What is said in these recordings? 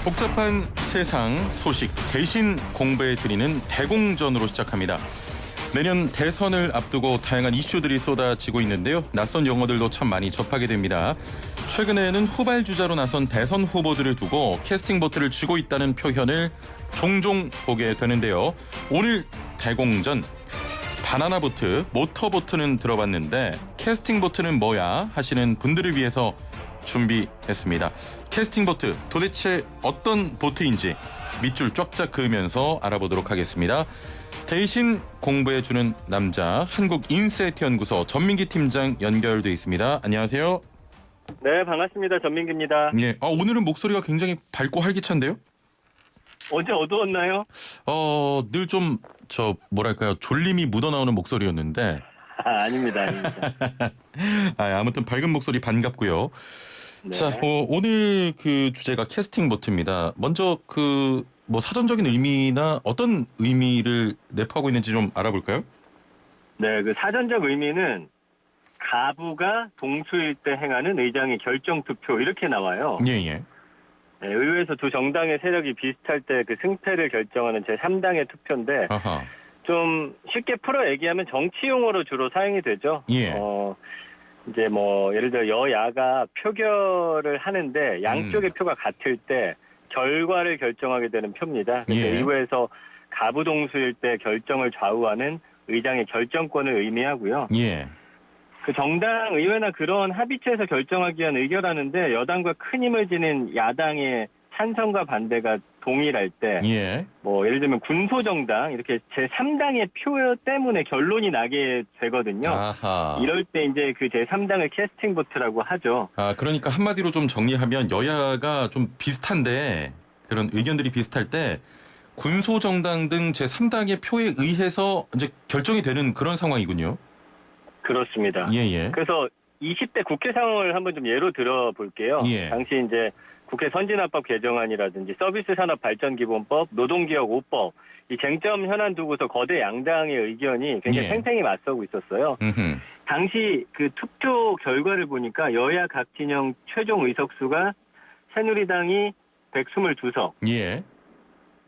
복잡한 세상 소식 대신 공부해드리는 대공전으로 시작합니다. 내년 대선을 앞두고 다양한 이슈들이 쏟아지고 있는데요. 낯선 용어들도 참 많이 접하게 됩니다. 최근에는 후발주자로 나선 대선 후보들을 두고 캐스팅 보트를 쥐고 있다는 표현을 종종 보게 되는데요. 오늘 대공전 바나나 보트, 모터 보트는 들어봤는데 캐스팅 보트는 뭐야 하시는 분들을 위해서 준비했습니다. 캐스팅 보트 도대체 어떤 보트인지 밑줄 쫙쫙 그으면서 알아보도록 하겠습니다. 대신 공부해주는 남자 한국인사이트연구소 전민기 팀장 연결돼 있습니다. 안녕하세요. 네, 반갑습니다. 전민기입니다. 예, 오늘은 목소리가 굉장히 밝고 활기찬데요? 어제 어두웠나요? 늘 좀 뭐랄까요, 졸림이 묻어나오는 목소리였는데. 아닙니다. 아무튼 밝은 목소리 반갑고요. 네. 자, 오늘 그 주제가 캐스팅 보트입니다. 먼저 사전적인 의미나 어떤 의미를 내포하고 있는지 좀 알아볼까요? 네, 그 사전적 의미는 가부가 동수일 때 행하는 의장의 결정 투표 이렇게 나와요. 예. 네, 의회에서 두 정당의 세력이 비슷할 때 그 승패를 결정하는 제3당의 투표인데 아하. 좀 쉽게 풀어 얘기하면 정치 용어로 주로 사용이 되죠. 예. 이제 예를 들어 여야가 표결을 하는데 양쪽의 표가 같을 때 결과를 결정하게 되는 표입니다. 그래서 예. 의회에서 가부 동수일 때 결정을 좌우하는 의장의 결정권을 의미하고요. 예. 그 정당 의회나 그런 합의체에서 결정하기 위한 의결하는데 여당과 큰 힘을 지닌 야당의 찬성과 반대가 동일할 때 예. 예를 들면 군소정당 이렇게 제3당의 표 때문에 결론이 나게 되거든요. 아하. 이럴 때 이제 그 제3당을 캐스팅 보트라고 하죠. 그러니까 한마디로 좀 정리하면 여야가 좀 비슷한데 그런 의견들이 비슷할 때 군소정당 등 제3당의 표에 의해서 이제 결정이 되는 그런 상황이군요. 그렇습니다. 예. 그래서 20대 국회 상황을 한번 좀 예로 들어볼게요. 예. 당시 이제 국회 선진화법 개정안이라든지 서비스 산업 발전 기본법, 노동기업 5법 이 쟁점 현안 두고서 거대 양당의 의견이 굉장히 예. 팽팽히 맞서고 있었어요. 음흠. 당시 그 투표 결과를 보니까 여야 각 진영 최종 의석수가 새누리당이 122석, 예.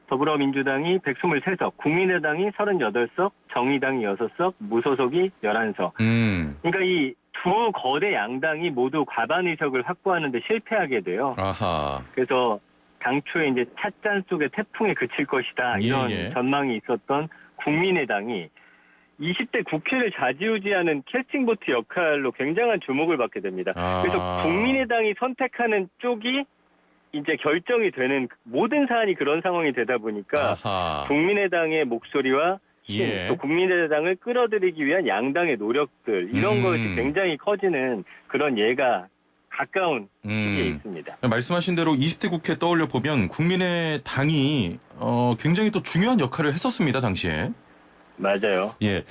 더불어민주당이 123석, 국민의당이 38석, 정의당이 6석, 무소속이 11석. 그러니까 이 두 거대 양당이 모두 과반 의석을 확보하는 데 실패하게 돼요. 아하. 그래서 당초에 이제 찻잔 속의 태풍에 그칠 것이다 이런 예. 전망이 있었던 국민의당이 20대 국회를 좌지우지하는 캐스팅보트 역할로 굉장한 주목을 받게 됩니다. 그래서 국민의당이 선택하는 쪽이 이제 결정이 되는 모든 사안이 그런 상황이 되다 보니까 아하. 국민의당의 목소리와 예. 또 국민의당을 끌어들이기 위한 양당의 노력들 이런 것이 굉장히 커지는 그런 예가 가까운 시기에 있습니다. 말씀하신 대로 20대 국회 떠올려 보면 국민의당이 굉장히 또 중요한 역할을 했었습니다, 당시에. 맞아요. 예.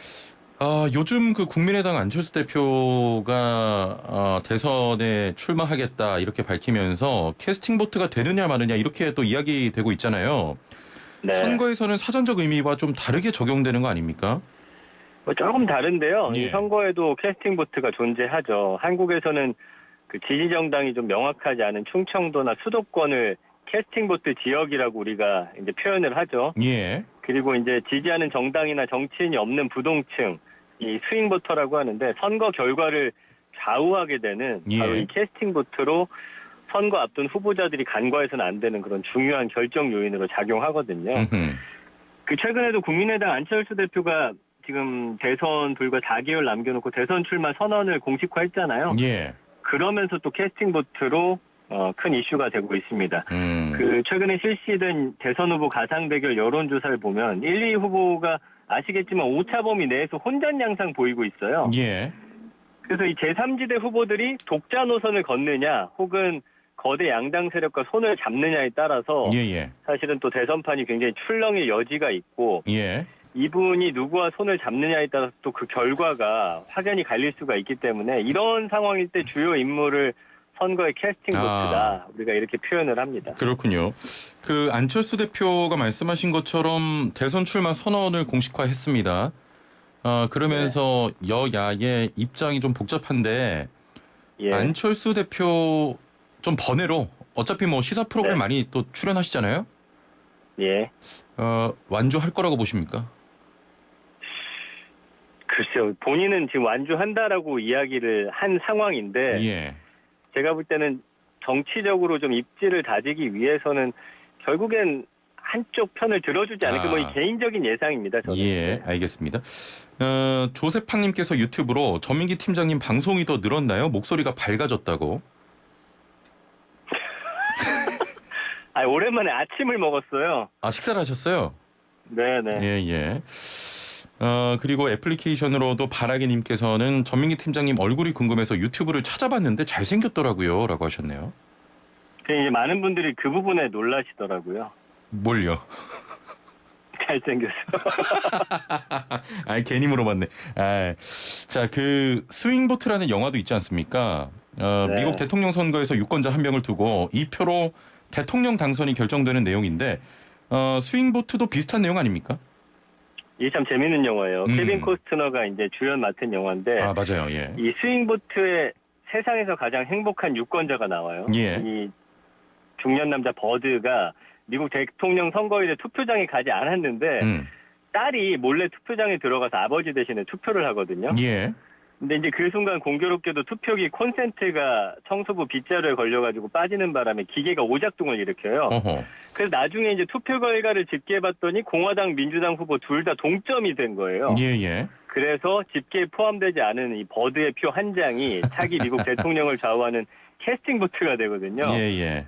요즘 그 국민의당 안철수 대표가 대선에 출마하겠다 이렇게 밝히면서 캐스팅 보트가 되느냐 마느냐 이렇게 또 이야기되고 있잖아요. 네. 선거에서는 사전적 의미와 좀 다르게 적용되는 거 아닙니까? 조금 다른데요. 예. 이 선거에도 캐스팅 보트가 존재하죠. 한국에서는 그 지지 정당이 좀 명확하지 않은 충청도나 수도권을 캐스팅 보트 지역이라고 우리가 이제 표현을 하죠. 예. 그리고 이제 지지하는 정당이나 정치인이 없는 부동층, 이 스윙 보터라고 하는데 선거 결과를 좌우하게 되는 바로 예. 이 캐스팅 보트로 선거 앞둔 후보자들이 간과해서는 안 되는 그런 중요한 결정 요인으로 작용하거든요. 그 최근에도 국민의당 안철수 대표가 지금 대선 불과 4개월 남겨놓고 대선 출마 선언을 공식화했잖아요. 예. 그러면서 또 캐스팅 보트로 큰 이슈가 되고 있습니다. 그 최근에 실시된 대선 후보 가상 대결 여론조사를 보면 1, 2 후보가 아시겠지만 오차 범위 내에서 혼전 양상 보이고 있어요. 예. 그래서 이 제3지대 후보들이 독자 노선을 걷느냐 혹은 거대 양당 세력과 손을 잡느냐에 따라서 예. 사실은 또 대선판이 굉장히 출렁일 여지가 있고 예. 이분이 누구와 손을 잡느냐에 따라서 또 그 결과가 확연히 갈릴 수가 있기 때문에 이런 상황일 때 주요 인물을 선거의 캐스팅 보트다. 우리가 이렇게 표현을 합니다. 그렇군요. 그 안철수 대표가 말씀하신 것처럼 대선 출마 선언을 공식화했습니다. 그러면서 여야의 입장이 좀 복잡한데 예. 안철수 대표 좀 번외로 어차피 뭐 시사 프로그램 네. 많이 또 출연하시잖아요. 예. 완주할 거라고 보십니까? 글쎄요. 본인은 지금 완주한다라고 이야기를 한 상황인데 예. 제가 볼 때는 정치적으로 좀 입지를 다지기 위해서는 결국엔 한쪽 편을 들어주지 않을까. 뭐 이 개인적인 예상입니다. 저는. 예, 알겠습니다. 조세팡님께서 유튜브로 전민기 팀장님 방송이 더 늘었나요? 목소리가 밝아졌다고. 오랜만에 아침을 먹었어요. 식사를 하셨어요? 네네. 예, 예. 그리고 애플리케이션으로도 바라기님께서는 전민기 팀장님 얼굴이 궁금해서 유튜브를 찾아봤는데 잘생겼더라고요. 라고 하셨네요. 이제 많은 분들이 그 부분에 놀라시더라고요. 뭘요? 잘생겼어. 괜히 물어봤네. 자, 그 스윙보트라는 영화도 있지 않습니까? 네. 미국 대통령 선거에서 유권자 한 명을 두고 2표로 대통령 당선이 결정되는 내용인데 스윙보트도 비슷한 내용 아닙니까? 이게 참 재밌는 영화예요. 케빈 코스트너가 이제 주연 맡은 영화인데 맞아요. 예. 이 스윙보트에 세상에서 가장 행복한 유권자가 나와요. 예. 이 중년 남자 버드가 미국 대통령 선거일에 투표장에 가지 않았는데 딸이 몰래 투표장에 들어가서 아버지 대신에 투표를 하거든요. 예. 근데 이제 그 순간 공교롭게도 투표기 콘센트가 청소부 빗자루에 걸려가지고 빠지는 바람에 기계가 오작동을 일으켜요. 어허. 그래서 나중에 이제 투표 결과를 집계해봤더니 공화당, 민주당 후보 둘 다 동점이 된 거예요. 예, 예. 그래서 집계에 포함되지 않은 이 버드의 표 한 장이 차기 미국 대통령을 좌우하는 캐스팅 보트가 되거든요. 예, 예.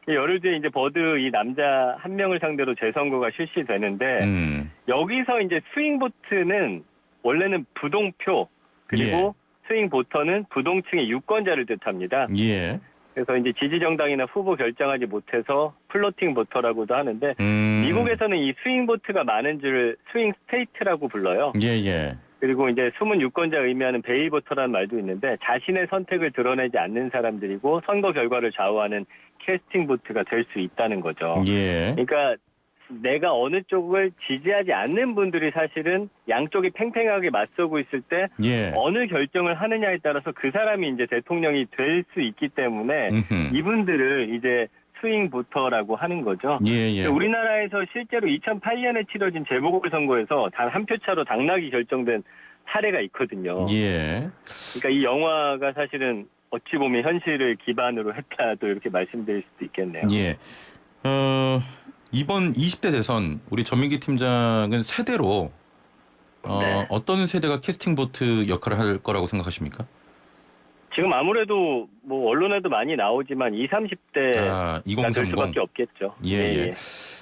열흘 뒤에 이제 버드 이 남자 한 명을 상대로 재선거가 실시되는데 여기서 이제 스윙 보트는 원래는 부동표 그리고 스윙 보터는 부동층의 유권자를 뜻합니다. 예. 그래서 이제 지지 정당이나 후보 결정하지 못해서 플로팅 보터라고도 하는데 미국에서는 이 스윙 보트가 많은 줄 스윙 스테이트라고 불러요. 예, 예. 그리고 이제 숨은 유권자 의미하는 베일 보터라는 말도 있는데 자신의 선택을 드러내지 않는 사람들이고 선거 결과를 좌우하는 캐스팅 보트가 될 수 있다는 거죠. 예. 그러니까 내가 어느 쪽을 지지하지 않는 분들이 사실은 양쪽이 팽팽하게 맞서고 있을 때 예. 어느 결정을 하느냐에 따라서 그 사람이 이제 대통령이 될 수 있기 때문에 이분들을 이제 스윙 보터라고 하는 거죠. 예, 예. 우리나라에서 실제로 2008년에 치러진 재보궐선거에서 단 한 표 차로 당락이 결정된 사례가 있거든요. 예. 그러니까 이 영화가 사실은 어찌 보면 현실을 기반으로 했다도 이렇게 말씀드릴 수도 있겠네요. 예. 이번 20대 대선 우리 전민기 팀장은 세대로 네. 어떤 세대가 캐스팅 보트 역할을 할 거라고 생각하십니까? 지금 아무래도 뭐 언론에도 많이 나오지만 20, 30대가 될 2030. 수밖에 없겠죠. 예, 예.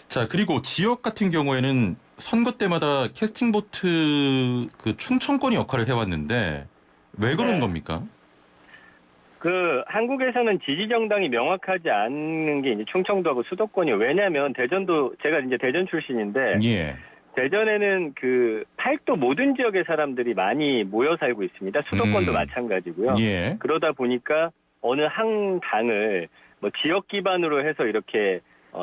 자, 그리고 지역 같은 경우에는 선거 때마다 캐스팅 보트 그 충청권이 역할을 해왔는데 왜 그런 네. 겁니까? 그 한국에서는 지지 정당이 명확하지 않은 게 이제 충청도하고 수도권이요. 왜냐하면 대전도 제가 이제 대전 출신인데 예. 대전에는 그 팔도 모든 지역의 사람들이 많이 모여 살고 있습니다. 수도권도 마찬가지고요. 예. 그러다 보니까 어느 한 당을 뭐 지역 기반으로 해서 이렇게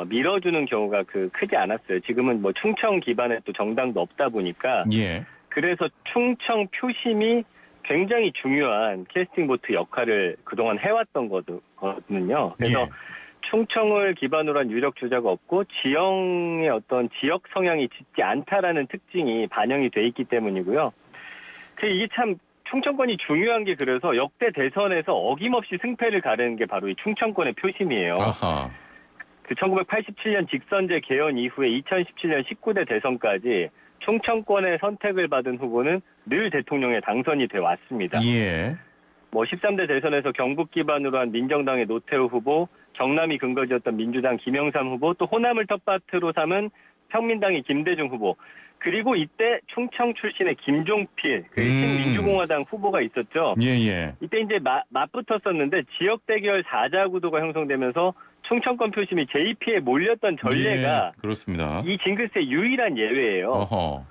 밀어주는 경우가 크지 않았어요. 지금은 뭐 충청 기반의 또 정당도 없다 보니까 예. 그래서 충청 표심이 굉장히 중요한 캐스팅 보트 역할을 그동안 해왔던 거거든요. 그래서 예. 충청을 기반으로 한 유력 주자가 없고 지형의 어떤 지역 성향이 짙지 않다라는 특징이 반영이 돼 있기 때문이고요. 이게 참 충청권이 중요한 게 그래서 역대 대선에서 어김없이 승패를 가르는 게 바로 이 충청권의 표심이에요. 아하. 1987년 직선제 개헌 이후에 2017년 19대 대선까지 충청권의 선택을 받은 후보는 늘 대통령에 당선이 돼 왔습니다. 예. 뭐 13대 대선에서 경북 기반으로 한 민정당의 노태우 후보, 경남이 근거지였던 민주당 김영삼 후보, 또 호남을 텃밭으로 삼은 평민당의 김대중 후보, 그리고 이때 충청 출신의 김종필, 신민주공화당 후보가 있었죠. 예. 이때 이제 맞붙었었는데 지역 대결 4자 구도가 형성되면서 충청권 표심이 JP에 몰렸던 전례가 그렇습니다. 이 징크스의 유일한 예외예요. 어허.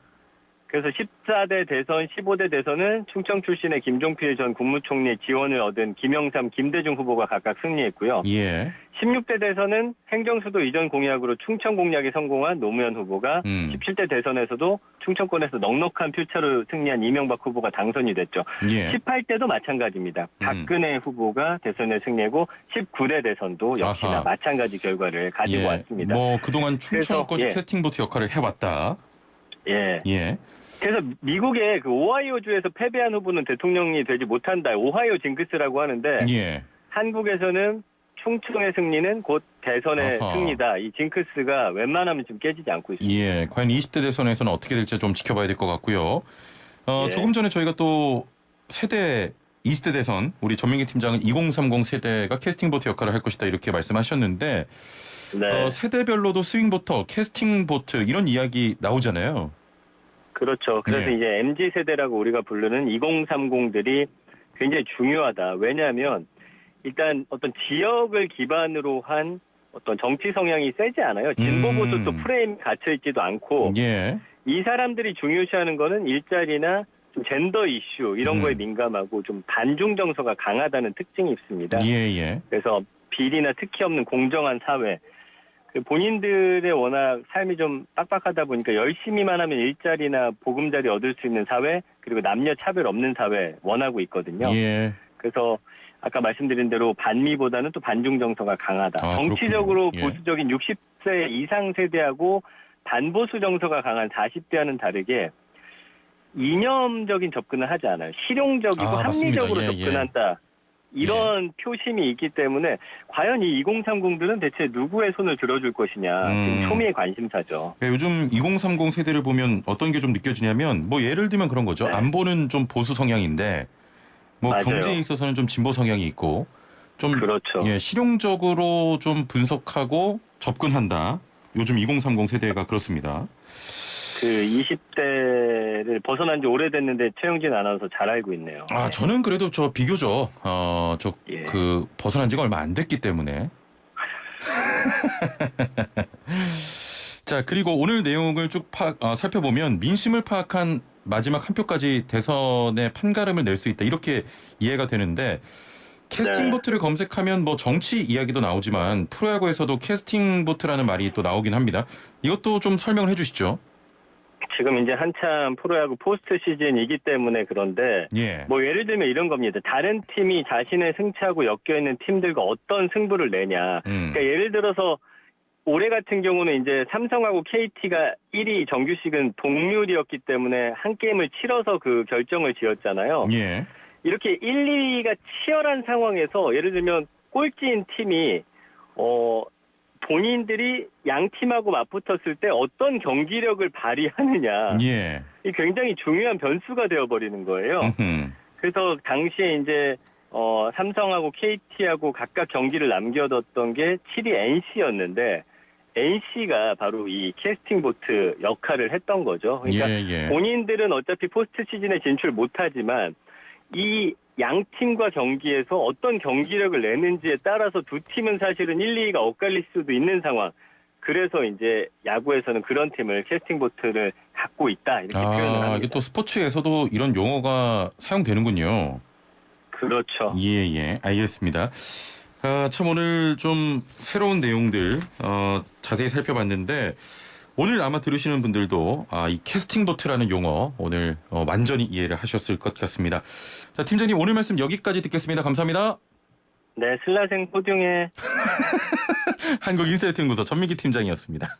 그래서 14대 대선, 15대 대선은 충청 출신의 김종필 전 국무총리 지원을 얻은 김영삼, 김대중 후보가 각각 승리했고요. 예. 16대 대선은 행정수도 이전 공약으로 충청 공략에 성공한 노무현 후보가 17대 대선에서도 충청권에서 넉넉한 표차로 승리한 이명박 후보가 당선이 됐죠. 예. 18대도 마찬가지입니다. 박근혜 후보가 대선에 승리하고 19대 대선도 역시나 아하. 마찬가지 결과를 가지고 예. 왔습니다. 뭐 그동안 충청권이 그래서, 예. 캐스팅 보트 역할을 해왔다. 예. 예. 그래서 미국의 그 오하이오주에서 패배한 후보는 대통령이 되지 못한다. 오하이오 징크스라고 하는데 예. 한국에서는 충청의 승리는 곧 대선의 아하. 승리다. 이 징크스가 웬만하면 좀 깨지지 않고 있습니다. 예. 과연 20대 대선에서는 어떻게 될지 좀 지켜봐야 될 것 같고요. 예. 조금 전에 저희가 또 세대 20대 대선 우리 전민기 팀장은 2030 세대가 캐스팅 보트 역할을 할 것이다 이렇게 말씀하셨는데 네. 세대별로도 스윙 보터, 캐스팅 보트 이런 이야기 나오잖아요. 그렇죠. 그래서 예. 이제 MZ 세대라고 우리가 부르는 2030들이 굉장히 중요하다. 왜냐하면 일단 어떤 지역을 기반으로 한 어떤 정치 성향이 세지 않아요. 진보 보수 또 프레임이 갇혀 있지도 않고 예. 이 사람들이 중요시하는 거는 일자리나 좀 젠더 이슈 이런 거에 민감하고 좀 반중 정서가 강하다는 특징이 있습니다. 예, 예. 그래서 비리나 특혜 없는 공정한 사회. 그 본인들의 워낙 삶이 좀 빡빡하다 보니까 열심히만 하면 일자리나 보금자리 얻을 수 있는 사회, 그리고 남녀 차별 없는 사회 원하고 있거든요. 예. 그래서 아까 말씀드린 대로 반미보다는 또 반중 정서가 강하다. 아, 정치적으로 그렇군요. 예. 보수적인 60세 이상 세대하고 반보수 정서가 강한 40대와는 다르게 이념적인 접근을 하지 않아요. 실용적이고 맞습니다. 합리적으로 예, 접근한다. 이런 표심이 있기 때문에 과연 이 2030들은 대체 누구의 손을 들어줄 것이냐 지금 초미의 관심사죠. 그러니까 요즘 2030 세대를 보면 어떤 게 좀 느껴지냐면 뭐 예를 들면 그런 거죠. 네. 안보는 좀 보수 성향인데 뭐 맞아요. 경제에 있어서는 좀 진보 성향이 있고 좀 그렇죠. 예, 실용적으로 좀 분석하고 접근한다. 요즘 2030 세대가 그렇습니다. 그 20대를 벗어난 지 오래됐는데 최영진 아나운서 잘 알고 있네요. 네. 저는 그래도 저 비교적 예. 벗어난 지가 얼마 안 됐기 때문에. 자, 그리고 오늘 내용을 쭉 살펴보면 민심을 파악한 마지막 한 표까지 대선의 판가름을 낼 수 있다. 이렇게 이해가 되는데 캐스팅 네. 보트를 검색하면 뭐 정치 이야기도 나오지만 프로야구에서도 캐스팅 보트라는 말이 또 나오긴 합니다. 이것도 좀 설명을 해 주시죠. 지금 이제 한참 프로야구 포스트 시즌이기 때문에 그런데 예. 뭐 예를 들면 이런 겁니다. 다른 팀이 자신의 승차하고 엮여있는 팀들과 어떤 승부를 내냐. 그러니까 예를 들어서 올해 같은 경우는 이제 삼성하고 KT가 1위 정규 시즌 동률이었기 때문에 한 게임을 치러서 그 결정을 지었잖아요. 예. 이렇게 1, 2위가 치열한 상황에서 예를 들면 꼴찌인 팀이 본인들이 양 팀하고 맞붙었을 때 어떤 경기력을 발휘하느냐. 예. 이 굉장히 중요한 변수가 되어버리는 거예요. 그래서 당시에 이제 삼성하고 KT하고 각각 경기를 남겨뒀던 게 7위 NC였는데 NC가 바로 이 캐스팅 보트 역할을 했던 거죠. 그러니까 예. 본인들은 어차피 포스트 시즌에 진출 못하지만 이 양 팀과 경기에서 어떤 경기력을 내는지에 따라서 두 팀은 사실은 1, 2위가 엇갈릴 수도 있는 상황. 그래서 이제 야구에서는 그런 팀을 캐스팅 보트를 갖고 있다 이렇게 표현을 합니다. 이게 또 스포츠에서도 이런 용어가 사용되는군요. 그렇죠. 예, 알겠습니다. 참 오늘 좀 새로운 내용들 자세히 살펴봤는데 오늘 아마 들으시는 분들도 이 캐스팅 보트라는 용어 오늘 완전히 이해를 하셨을 것 같습니다. 자, 팀장님 오늘 말씀 여기까지 듣겠습니다. 감사합니다. 네, 슬라생 포중에 한국인사이트 연구소 전민기 팀장이었습니다.